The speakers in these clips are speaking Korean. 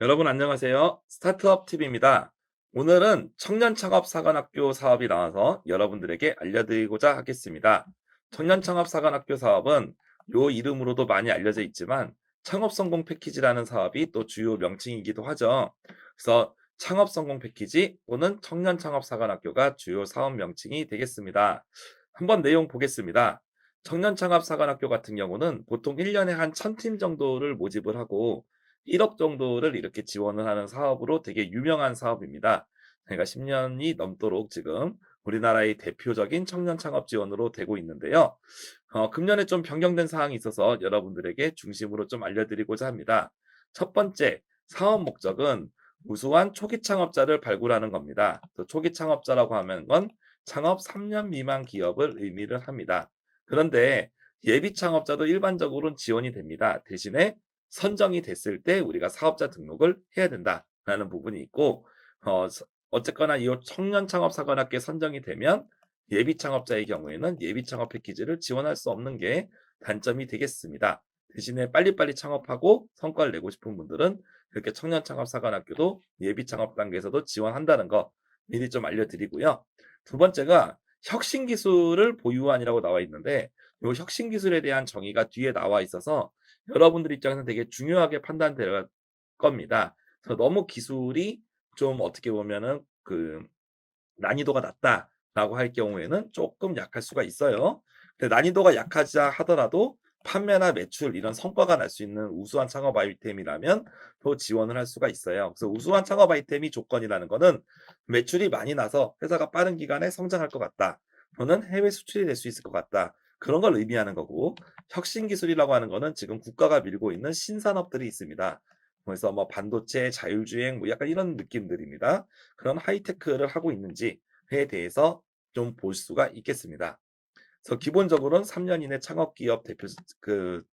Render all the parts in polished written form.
여러분 안녕하세요. 스타트업 팁입니다. 오늘은 청년 창업 사관학교 사업이 나와서 여러분들에게 알려드리고자 하겠습니다. 청년 창업 사관학교 사업은 요 이름으로도 많이 알려져 있지만 창업 성공 패키지라는 사업이 또 주요 명칭이기도 하죠. 그래서 창업 성공 패키지 또는 청년 창업 사관학교가 주요 사업 명칭이 되겠습니다. 한번 내용 보겠습니다. 청년 창업 사관학교 같은 경우는 보통 1년에 한 1000팀 정도를 모집을 하고 1억 정도를 이렇게 지원을 하는 사업으로 되게 유명한 사업입니다. 그러니까 10년이 넘도록 지금 우리나라의 대표적인 청년 창업 지원으로 되고 있는데요. 금년에 좀 변경된 사항이 있어서 여러분들에게 중심으로 좀 알려드리고자 합니다. 첫 번째, 사업 목적은 우수한 초기 창업자를 발굴하는 겁니다. 또 초기 창업자라고 하면 건 창업 3년 미만 기업을 의미를 합니다. 그런데 예비 창업자도 일반적으로는 지원이 됩니다. 대신에 선정이 됐을 때 우리가 사업자 등록을 해야 된다라는 부분이 있고, 어쨌거나 이 청년 창업 사관학교에 선정이 되면 예비 창업자의 경우에는 예비 창업 패키지를 지원할 수 없는 게 단점이 되겠습니다. 대신에 빨리빨리 창업하고 성과를 내고 싶은 분들은 이렇게 청년 창업 사관학교도 예비 창업 단계에서도 지원한다는 거 미리 좀 알려드리고요. 두 번째가 혁신 기술을 보유한이라고 나와 있는데 이 혁신 기술에 대한 정의가 뒤에 나와 있어서 여러분들 입장에서는 되게 중요하게 판단될 겁니다. 그래서 너무 기술이 좀 어떻게 보면은 난이도가 낮다라고 할 경우에는 조금 약할 수가 있어요. 근데 난이도가 약하자 하더라도 판매나 매출 이런 성과가 날 수 있는 우수한 창업 아이템이라면 또 지원을 할 수가 있어요. 그래서 우수한 창업 아이템이 조건이라는 거는 매출이 많이 나서 회사가 빠른 기간에 성장할 것 같다. 또는 해외 수출이 될 수 있을 것 같다. 그런 걸 의미하는 거고 혁신 기술이라고 하는 거는 지금 국가가 밀고 있는 신산업들이 있습니다. 그래서 뭐 반도체, 자율주행 뭐 약간 이런 느낌들입니다. 그런 하이테크를 하고 있는지에 대해서 좀 볼 수가 있겠습니다. 그래서 기본적으로는 3년 이내 창업 기업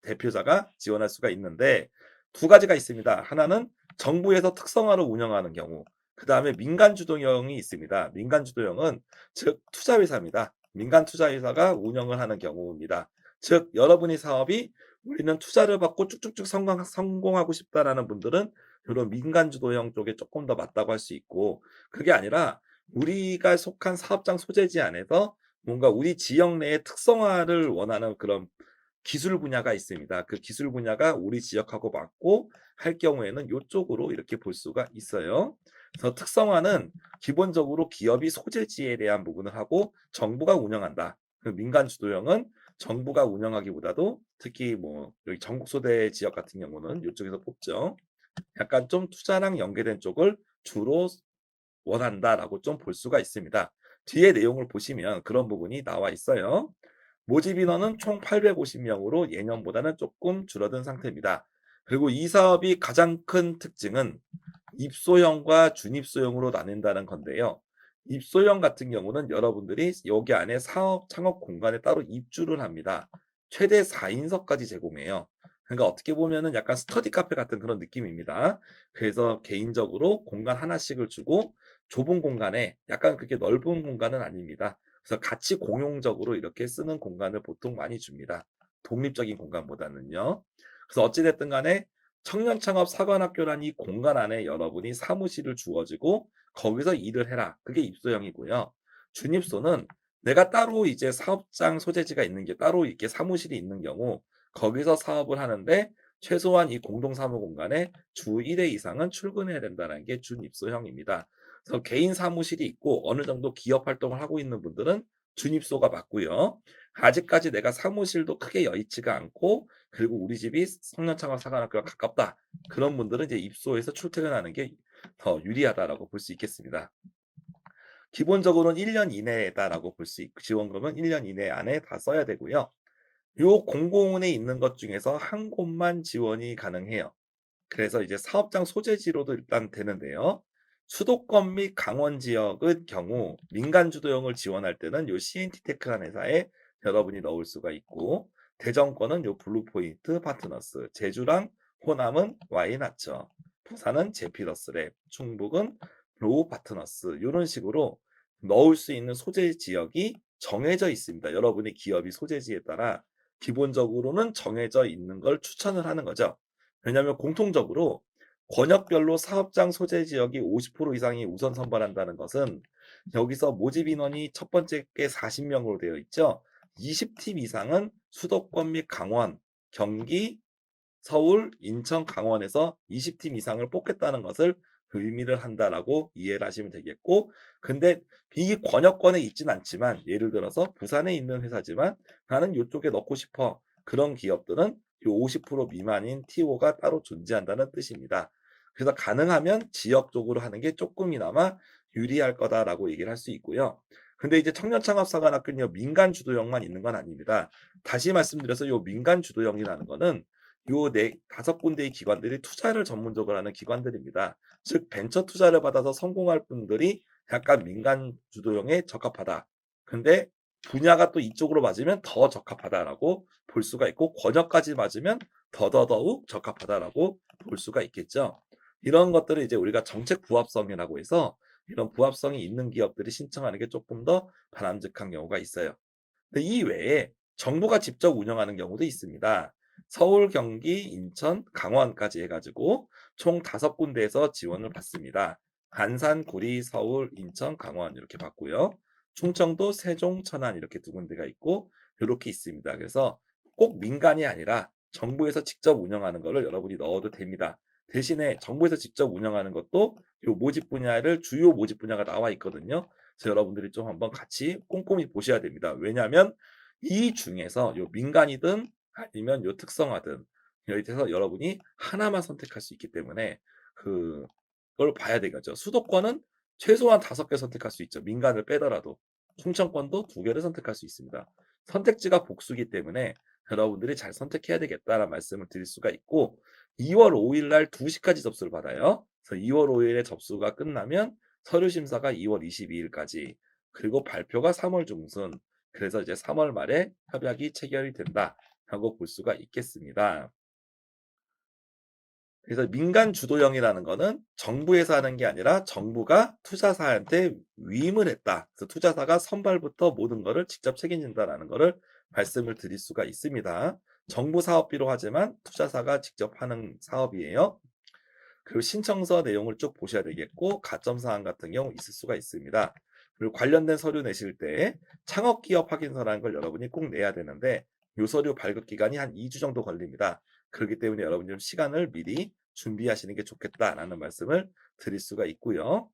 대표자가 지원할 수가 있는데 두 가지가 있습니다. 하나는 정부에서 특성화를 운영하는 경우, 그다음에 민간 주도형이 있습니다. 민간 주도형은 즉 투자 회사입니다. 민간 투자 회사가 운영을 하는 경우입니다. 즉 여러분의 사업이 우리는 투자를 받고 쭉쭉쭉 성공하고 싶다라는 분들은 이런 민간 주도형 쪽에 조금 더 맞다고 할 수 있고, 그게 아니라 우리가 속한 사업장 소재지 안에서 뭔가 우리 지역 내의 특성화를 원하는 그런 기술 분야가 있습니다. 그 기술 분야가 우리 지역하고 맞고 할 경우에는 요쪽으로 이렇게 볼 수가 있어요. 그래서 특성화는 기본적으로 기업이 소재지에 대한 부분을 하고 정부가 운영한다. 그 민간 주도형은 정부가 운영하기보다도 특히 뭐 여기 전국 소재 지역 같은 경우는 요쪽에서 뽑죠. 약간 좀 투자랑 연계된 쪽을 주로 원한다라고 좀 볼 수가 있습니다. 뒤에 내용을 보시면 그런 부분이 나와 있어요. 모집 인원은 총 850 명으로 예년보다는 조금 줄어든 상태입니다. 그리고 이 사업이 가장 큰 특징은 입소형과 준입소형으로 나뉜다는 건데요. 입소형 같은 경우는 여러분들이 여기 안에 사업 창업 공간에 따로 입주를 합니다. 최대 4인석까지 제공해요. 그러니까 어떻게 보면은 약간 스터디 카페 같은 그런 느낌입니다. 그래서 개인적으로 공간 하나씩을 주고 좁은 공간에 약간 그렇게 넓은 공간은 아닙니다. 그래서 같이 공용적으로 이렇게 쓰는 공간을 보통 많이 줍니다. 독립적인 공간보다는요. 그래서 어찌 됐든 간에 청년 창업 사관학교란 이 공간 안에 여러분이 사무실을 주어지고 거기서 일을 해라. 그게 입소형이고요. 준입소는 내가 따로 이제 사업장 소재지가 있는 게 따로 이렇게 사무실이 있는 경우 거기서 사업을 하는데 최소한 이 공동 사무 공간에 주 1회 이상은 출근해야 된다는 게 준입소형입니다. 그래서 개인 사무실이 있고 어느 정도 기업 활동을 하고 있는 분들은 준입소가 맞고요. 아직까지 내가 사무실도 크게 여의치가 않고 그리고 우리 집이 성년창업 사관학교가 가깝다. 그런 분들은 이제 입소해서 출퇴근하는 게 더 유리하다라고 볼 수 있겠습니다. 기본적으로는 1년 이내다라고 볼 수 있고 지원금은 1년 이내 안에 다 써야 되고요. 요 공고문에 있는 것 중에서 한 곳만 지원이 가능해요. 그래서 이제 사업장 소재지로도 일단 되는데요. 수도권 및 강원 지역의 경우 민간 주도형을 지원할 때는 요 CNT테크라는 회사에 여러분이 넣을 수가 있고, 대전권은 요 블루포인트 파트너스, 제주랑 호남은 Y나처, 부산은 제피더스랩, 충북은 로우 파트너스 요런 식으로 넣을 수 있는 소재 지역이 정해져 있습니다. 여러분의 기업이 소재지에 따라 기본적으로는 정해져 있는 걸 추천을 하는 거죠. 왜냐하면 공통적으로 권역별로 사업장 소재 지역이 50% 이상이 우선 선발한다는 것은 여기서 모집 인원이 첫 번째 게 40명으로 되어 있죠. 20팀 이상은 수도권 및 강원, 경기, 서울, 인천, 강원에서 20팀 이상을 뽑겠다는 것을 의미를 한다라고 이해를 하시면 되겠고, 근데 이 권역권에 있진 않지만 예를 들어서 부산에 있는 회사지만 나는 요쪽에 넣고 싶어. 그런 기업들은 요 50% 미만인 TO가 따로 존재한다는 뜻입니다. 그래서 가능하면 지역적으로 하는 게 조금이나마 유리할 거다라고 얘기를 할 수 있고요. 근데 이제 청년창업사관학교는요, 민간 주도형만 있는 건 아닙니다. 다시 말씀드려서 요 민간 주도형이라는 거는 요 네 다섯 군데의 기관들이 투자를 전문적으로 하는 기관들입니다. 즉 벤처 투자를 받아서 성공할 분들이 약간 민간 주도형에 적합하다. 근데 분야가 또 이쪽으로 맞으면 더 적합하다라고 볼 수가 있고, 권역까지 맞으면 더더더욱 적합하다라고 볼 수가 있겠죠. 이런 것들을 이제 우리가 정책 부합성이라고 해서 이런 부합성이 있는 기업들이 신청하는 게 조금 더 바람직한 경우가 있어요. 근데 이 외에 정부가 직접 운영하는 경우도 있습니다. 서울, 경기, 인천, 강원까지 해 가지고 총 5군데에서 지원을 받습니다. 안산, 구리, 서울, 인천, 강원 이렇게 받고요. 충청도, 세종, 천안 이렇게 2군데가 있고 요렇게 있습니다. 그래서 꼭 민간이 아니라 정부에서 직접 운영하는 거를 여러분이 넣어도 됩니다. 대신에 정부에서 직접 운영하는 것도 요 모집 분야를 주요 모집 분야가 나와 있거든요. 그래서 여러분들이 좀 한번 같이 꼼꼼히 보셔야 됩니다. 왜냐하면 이 중에서 요 민간이든 아니면 요 특성화든 여기에서 여러분이 하나만 선택할 수 있기 때문에 그걸 봐야 되겠죠. 수도권은 최소한 5개 선택할 수 있죠. 민간을 빼더라도. 충청권도 2개를 선택할 수 있습니다. 선택지가 복수기 때문에 여러분들이 잘 선택해야 되겠다라는 말씀을 드릴 수가 있고, 2월 5일 날 2시까지 접수를 받아요. 그래서 2월 5일에 접수가 끝나면 서류 심사가 2월 22일까지, 그리고 발표가 3월 중순, 그래서 이제 3월 말에 협약이 체결이 된다라고 볼 수가 있겠습니다. 그래서 민간 주도형이라는 거는 정부에서 하는 게 아니라 정부가 투자사한테 위임을 했다. 그래서 투자사가 선발부터 모든 거를 직접 책임진다라는 거를 말씀을 드릴 수가 있습니다. 정부 사업비로 하지만 투자사가 직접 하는 사업이에요. 그리고 신청서 내용을 쭉 보셔야 되겠고, 가점 사항 같은 경우 있을 수가 있습니다. 그리고 관련된 서류 내실 때 창업 기업 확인서라는 걸 여러분이 꼭 내야 되는데, 요 서류 발급 기간이 한 2주 정도 걸립니다. 그렇기 때문에 여러분이 좀 시간을 미리 준비하시는 게 좋겠다라는 말씀을 드릴 수가 있고요.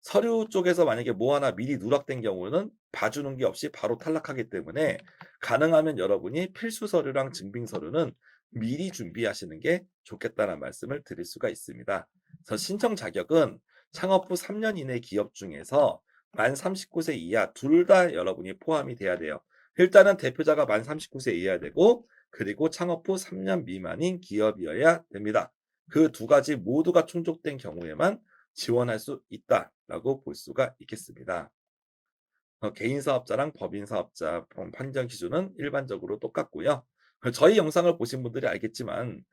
서류 쪽에서 만약에 뭐 하나 미리 누락된 경우는 봐주는 게 없이 바로 탈락하기 때문에, 가능하면 여러분이 필수 서류랑 증빙 서류는 미리 준비하시는 게 좋겠다는 말씀을 드릴 수가 있습니다. 그래서 신청 자격은 창업 후 3년 이내 기업 중에서 만 39세 이하 둘 다 여러분이 포함이 돼야 돼요. 일단은 대표자가 만 39세 이하야 되고, 그리고 창업 후 3년 미만인 기업이어야 됩니다. 그 2가지 모두가 충족된 경우에만 지원할 수 있다라고 볼 수가 있겠습니다. 개인 사업자랑 법인 사업자 판정 기준은 일반적으로 똑같고요. 저희 영상을 보신 분들이 알겠지만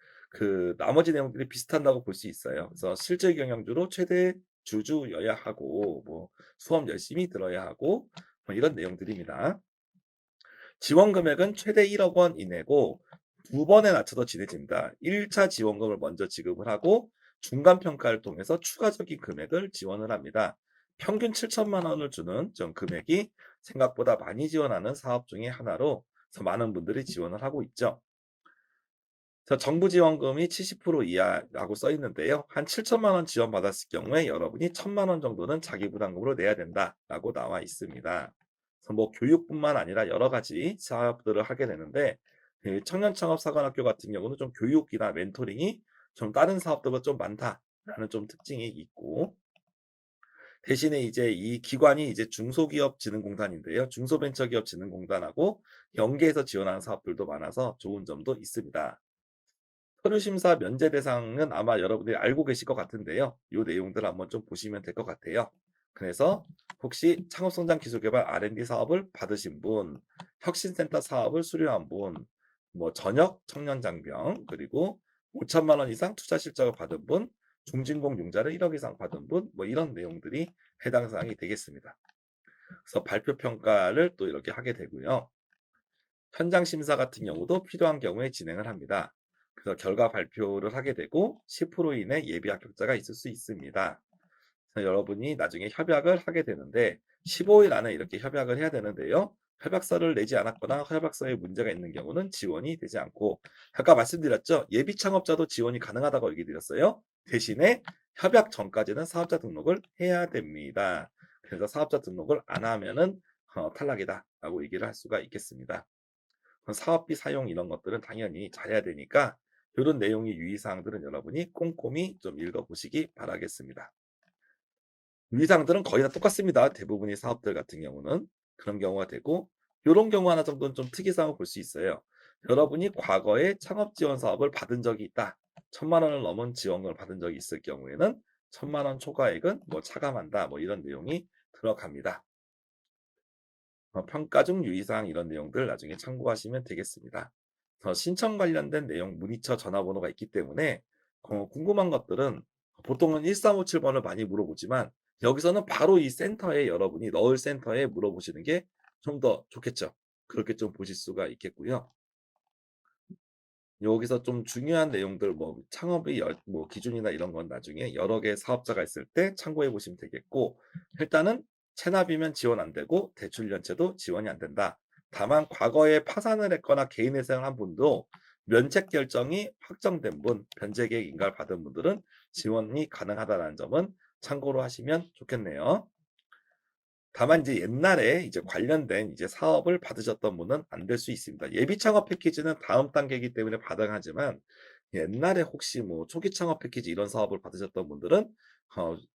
나머지 내용들이 비슷하다고 볼 수 있어요. 그래서 실질 경영주로 최대 주주여야 하고, 뭐 수업 열심히 들어야 하고, 뭐 이런 내용들입니다. 지원 금액은 최대 1억 원 이내고 2번에 낮춰서 지급됩니다. 1차 지원금을 먼저 지급을 하고 중간 평가를 통해서 추가적인 금액을 지원을 합니다. 평균 7천만 원을 주는 전 금액이 생각보다 많이 지원하는 사업 중에 하나로, 그래서 많은 분들이 지원을 하고 있죠. 그래서 정부 지원금이 70% 이하라고 써 있는데요. 한 7천만 원 지원받았을 경우에 여러분이 1천만 원 정도는 자기 부담금으로 내야 된다라고 나와 있습니다. 그래서 뭐 교육뿐만 아니라 여러 가지 사업들을 하게 되는데, 청년창업사관학교 같은 경우는 좀 교육이나 멘토링이 좀 다른 사업들보다 좀 많다라는 좀 특징이 있고, 대신에 이제 이 기관이 이제 중소기업진흥공단인데요. 중소벤처기업진흥공단하고 연계해서 지원하는 사업들도 많아서 좋은 점도 있습니다. 서류 심사 면제 대상은 아마 여러분들이 알고 계실 것 같은데요. 요 내용들을 한번 좀 보시면 될 것 같아요. 그래서 혹시 창업성장기술개발 R&D 사업을 받으신 분, 혁신센터 사업을 수료한 분, 뭐 전역 청년장병, 그리고 5천만 원 이상 투자 실적을 받은 분, 중진공 융자를 1억 이상 받은 분, 뭐 이런 내용들이 해당 사항이 되겠습니다. 그래서 발표 평가를 또 이렇게 하게 되고요. 현장 심사 같은 경우도 필요한 경우에 진행을 합니다. 그래서 결과 발표를 하게 되고 10% 이내 예비 합격자가 있을 수 있습니다. 그래서 여러분이 나중에 협약을 하게 되는데 15일 안에 이렇게 협약을 해야 되는데요. 협약서를 내지 않았거나 협약서에 문제가 있는 경우는 지원이 되지 않고 아까 말씀드렸죠. 예비 창업자도 지원이 가능하다고 얘기 드렸어요. 대신에 협약 전까지는 사업자 등록을 해야 됩니다. 그래서 사업자 등록을 안 하면은 탈락이다라고 얘기를 할 수가 있겠습니다. 사업비 사용 이런 것들은 당연히 잘해야 되니까 이런 내용의 유의사항들은 여러분이 꼼꼼히 좀 읽어보시기 바라겠습니다. 유의사항들은 거의 다 똑같습니다. 대부분의 사업들 같은 경우는 그런 경우가 되고 이런 경우 하나 정도는 좀 특이사항을 볼 수 있어요. 여러분이 과거에 창업 지원 사업을 받은 적이 있다. 1,000만 원을 넘은 지원을 받은 적이 있을 경우에는 1,000만 원 초과액은 뭐 차감한다. 뭐 이런 내용이 들어갑니다. 평가 중 유의사항 이런 내용들 나중에 참고하시면 되겠습니다. 신청 관련된 내용 문의처 전화번호가 있기 때문에 궁금한 것들은 보통은 1357번을 많이 물어보지만 여기서는 바로 이 센터에 여러분이 넣을 센터에 물어보시는 게 좀 더 좋겠죠. 그렇게 좀 보실 수가 있겠고요. 여기서 좀 중요한 내용들 뭐 창업의 뭐 기준이나 이런 건 나중에 여러 개의 사업자가 있을 때 참고해 보시면 되겠고 일단은 체납이면 지원 안 되고 대출 연체도 지원이 안 된다. 다만 과거에 파산을 했거나 개인 회생을 한 분도 면책 결정이 확정된 분, 변제 계획 인가를 받은 분들은 지원이 가능하다는 점은 참고로 하시면 좋겠네요. 다만 이제 옛날에 이제 관련된 이제 사업을 받으셨던 분은 안 될 수 있습니다. 예비 창업 패키지는 다음 단계이기 때문에 가능하지만 옛날에 혹시 뭐 초기 창업 패키지 이런 사업을 받으셨던 분들은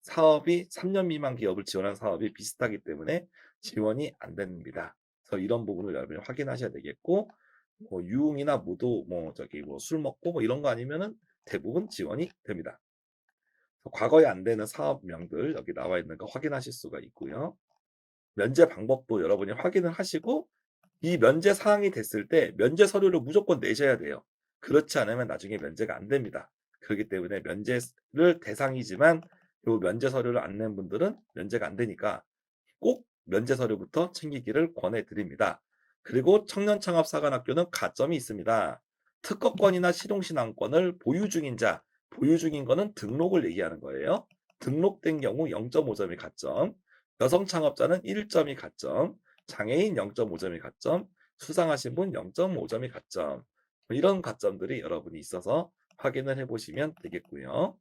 사업이 3년 미만 기업을 지원한 사업이 비슷하기 때문에 지원이 안 됩니다. 그래서 이런 부분을 여러분이 확인하셔야 되겠고 뭐 유흥이나 무도 뭐 저기 뭐 술 먹고 뭐 이런 거 아니면은 대부분 지원이 됩니다. 과거에 안 되는 사업명들 여기 나와 있는 거 확인하실 수가 있고요. 면제 방법도 여러분이 확인을 하시고 이 면제 사항이 됐을 때 면제 서류를 무조건 내셔야 돼요. 그렇지 않으면 나중에 면제가 안 됩니다. 그렇기 때문에 면제를 대상이지만 요 면제 서류를 안 낸 분들은 면제가 안 되니까 꼭 면제 서류부터 챙기기를 권해 드립니다. 그리고 청년창업사관학교는 가점이 있습니다. 특허권이나 실용신앙권을 보유 중인 자, 보유 중인 거는 등록을 얘기하는 거예요. 등록된 경우 0.5점이 가점, 여성 창업자는 1점이 가점, 장애인 0.5점이 가점, 수상하신 분 0.5점이 가점. 이런 가점들이 여러분이 있어서 확인을 해보시면 되겠고요.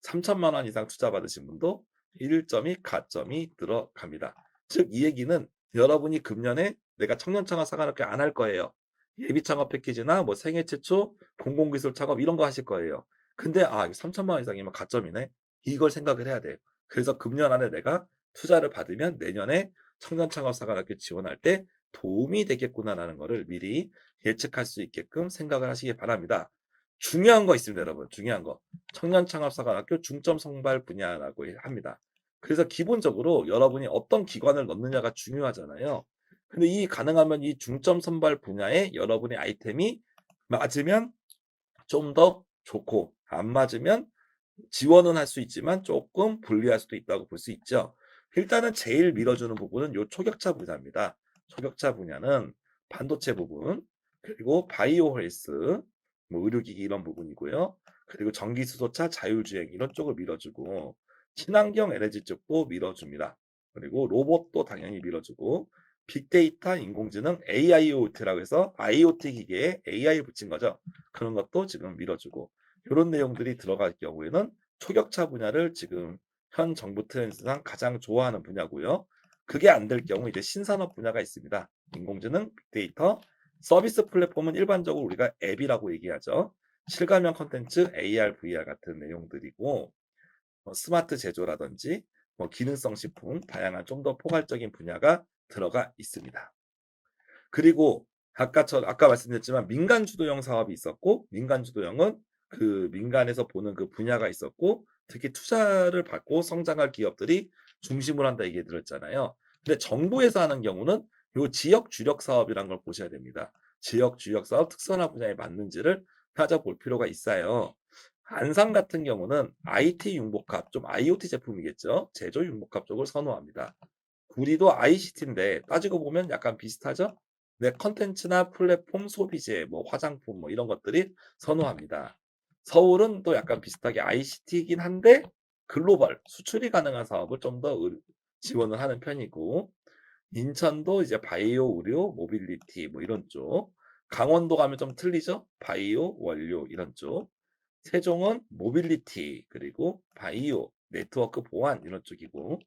3천만 원 이상 투자 받으신 분도 1점이 가점이 들어갑니다. 즉 이 얘기는 여러분이 금년에 내가 청년창업 사관학교 안 할 거예요. 예비 창업 패키지나 뭐 생애 최초 공공기술 창업 이런 거 하실 거예요. 근데 3천만 원 이상이면 가점이네. 이걸 생각을 해야 돼요. 그래서 금년 안에 내가 투자를 받으면 내년에 청년창업 사관학교 지원할 때 도움이 되겠구나라는 거를 미리 예측할 수 있게끔 생각을 하시기 바랍니다. 중요한 거 있습니다, 여러분. 중요한 거. 청년창업사관학교 중점 선발 분야라고 합니다. 그래서 기본적으로 여러분이 어떤 기관을 넣느냐가 중요하잖아요. 근데 이 가능하면 이 중점 선발 분야에 여러분의 아이템이 맞으면 좀 더 좋고 안 맞으면 지원은 할 수 있지만 조금 불리할 수도 있다고 볼 수 있죠. 일단은 제일 밀어주는 부분은 요 초격차 분야입니다. 초격차 분야는 반도체 부분, 그리고 바이오 헬스, 뭐 의료기기 이런 부분이고요. 그리고 전기수소차, 자율주행 이런 쪽을 밀어주고 친환경 에너지 쪽도 밀어줍니다. 그리고 로봇도 당연히 밀어주고 빅데이터, 인공지능, AIoT라고 해서 IoT 기계에 AI 붙인 거죠. 그런 것도 지금 밀어주고 이런 내용들이 들어갈 경우에는 초격차 분야를 지금 현 정부 트렌드상 가장 좋아하는 분야고요. 그게 안 될 경우 이제 신산업 분야가 있습니다. 인공지능, 빅데이터, 서비스 플랫폼은 일반적으로 우리가 앱이라고 얘기하죠. 실감형 콘텐츠, AR, VR 같은 내용들이고 스마트 제조라든지 뭐 기능성 식품, 다양한 좀 더 포괄적인 분야가 들어가 있습니다. 그리고 아까 말씀드렸지만 민간 주도형 사업이 있었고 민간 주도형은 그 민간에서 보는 그 분야가 있었고 특히 투자를 받고 성장할 기업들이 중심으로 한다 얘기 들었잖아요. 근데 정부에서 하는 경우는 요 지역 주력 사업이라는 걸 보셔야 됩니다. 지역 주력 사업 특성화 분야에 맞는지를 따져볼 필요가 있어요. 안산 같은 경우는 IT 융복합, 좀 IoT 제품이겠죠. 제조 융복합 쪽을 선호합니다. 구리도 ICT인데 따지고 보면 약간 비슷하죠? 내 컨텐츠나 플랫폼 소비재, 뭐 화장품 뭐 이런 것들이 선호합니다. 서울은 또 약간 비슷하게 ICT이긴 한데 글로벌 수출이 가능한 사업을 좀 더 지원을 하는 편이고, 인천도 이제 바이오, 의료, 모빌리티 뭐 이런 쪽. 강원도 가면 좀 틀리죠? 바이오, 원료 이런 쪽. 세종은 모빌리티 그리고 바이오, 네트워크 보안 이런 쪽이고,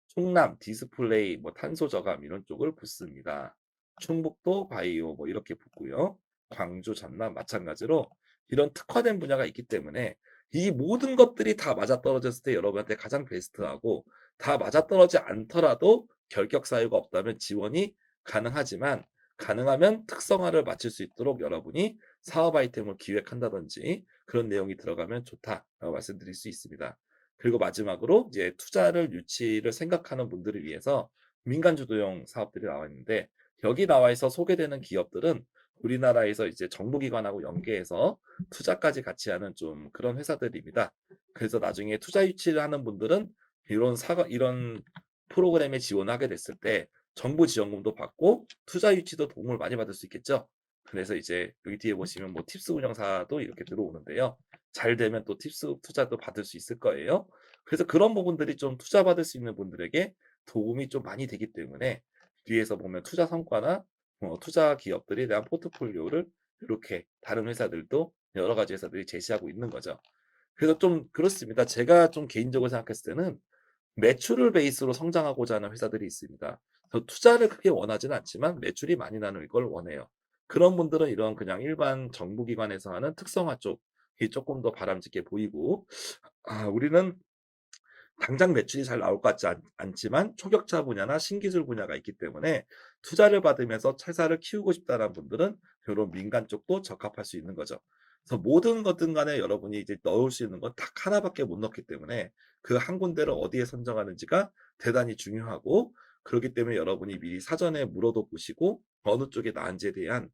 충남 디스플레이, 뭐 탄소 저감 이런 쪽을 붙습니다. 충북도 바이오 뭐 이렇게 붙고요. 광주, 전남 마찬가지로 이런 특화된 분야가 있기 때문에 이 모든 것들이 다 맞아떨어졌을 때 여러분한테 가장 베스트하고, 다 맞아떨어지지 않더라도 결격 사유가 없다면 지원이 가능하지만, 가능하면 특성화를 맞출 수 있도록 여러분이 사업 아이템을 기획한다든지 그런 내용이 들어가면 좋다라고 말씀드릴 수 있습니다. 그리고 마지막으로 이제 투자를 유치를 생각하는 분들을 위해서 민간 주도형 사업들이 나와 있는데, 여기 나와 있어 소개되는 기업들은 우리나라에서 이제 정부기관하고 연계해서 투자까지 같이 하는 좀 그런 회사들입니다. 그래서 나중에 투자 유치를 하는 분들은 이런 프로그램에 지원하게 됐을 때 정부 지원금도 받고 투자 유치도 도움을 많이 받을 수 있겠죠. 그래서 이제 여기 뒤에 보시면 뭐 팁스 운영사도 이렇게 들어오는데요. 잘 되면 또 팁스 투자도 받을 수 있을 거예요. 그래서 그런 부분들이 좀 투자받을 수 있는 분들에게 도움이 좀 많이 되기 때문에, 뒤에서 보면 투자 성과나 투자 기업들에 대한 포트폴리오를 이렇게 다른 회사들도 여러 가지 회사들이 제시하고 있는 거죠. 그래서 좀 그렇습니다. 제가 좀 개인적으로 생각했을 때는 매출을 베이스로 성장하고자 하는 회사들이 있습니다. 투자를 크게 원하지는 않지만 매출이 많이 나는 걸 원해요. 그런 분들은 이런 그냥 일반 정부기관에서 하는 특성화 쪽이 조금 더 바람직해 보이고, 우리는 당장 매출이 잘 나올 것 같지 않지만 초격차 분야나 신기술 분야가 있기 때문에 투자를 받으면서 회사를 키우고 싶다는 분들은 이런 민간 쪽도 적합할 수 있는 거죠. 그래서 모든 것든 간에 여러분이 이제 넣을 수 있는 건 딱 하나밖에 못 넣기 때문에 그 한 군데를 어디에 선정하는지가 대단히 중요하고, 그렇기 때문에 여러분이 미리 사전에 물어도 보시고 어느 쪽에 나은지에 대한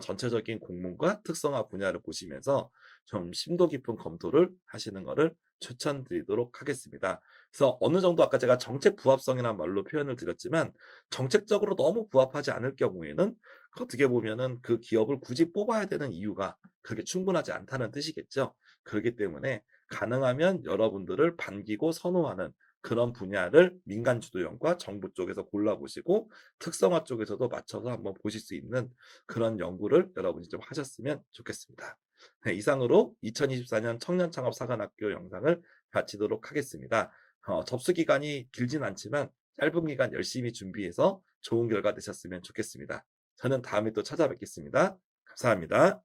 전체적인 공문과 특성화 분야를 보시면서 좀 심도 깊은 검토를 하시는 것을 추천드리도록 하겠습니다. 그래서 어느 정도 아까 제가 정책 부합성이라는 말로 표현을 드렸지만, 정책적으로 너무 부합하지 않을 경우에는 어떻게 보면은 그 기업을 굳이 뽑아야 되는 이유가 그렇게 충분하지 않다는 뜻이겠죠. 그렇기 때문에 가능하면 여러분들을 반기고 선호하는 그런 분야를 민간 주도형과 정부 쪽에서 골라보시고 특성화 쪽에서도 맞춰서 한번 보실 수 있는 그런 연구를 여러분이 좀 하셨으면 좋겠습니다. 네, 이상으로 2024년 청년창업사관학교 영상을 마치도록 하겠습니다. 접수 기간이 길진 않지만 짧은 기간 열심히 준비해서 좋은 결과 내셨으면 좋겠습니다. 저는 다음에 또 찾아뵙겠습니다. 감사합니다.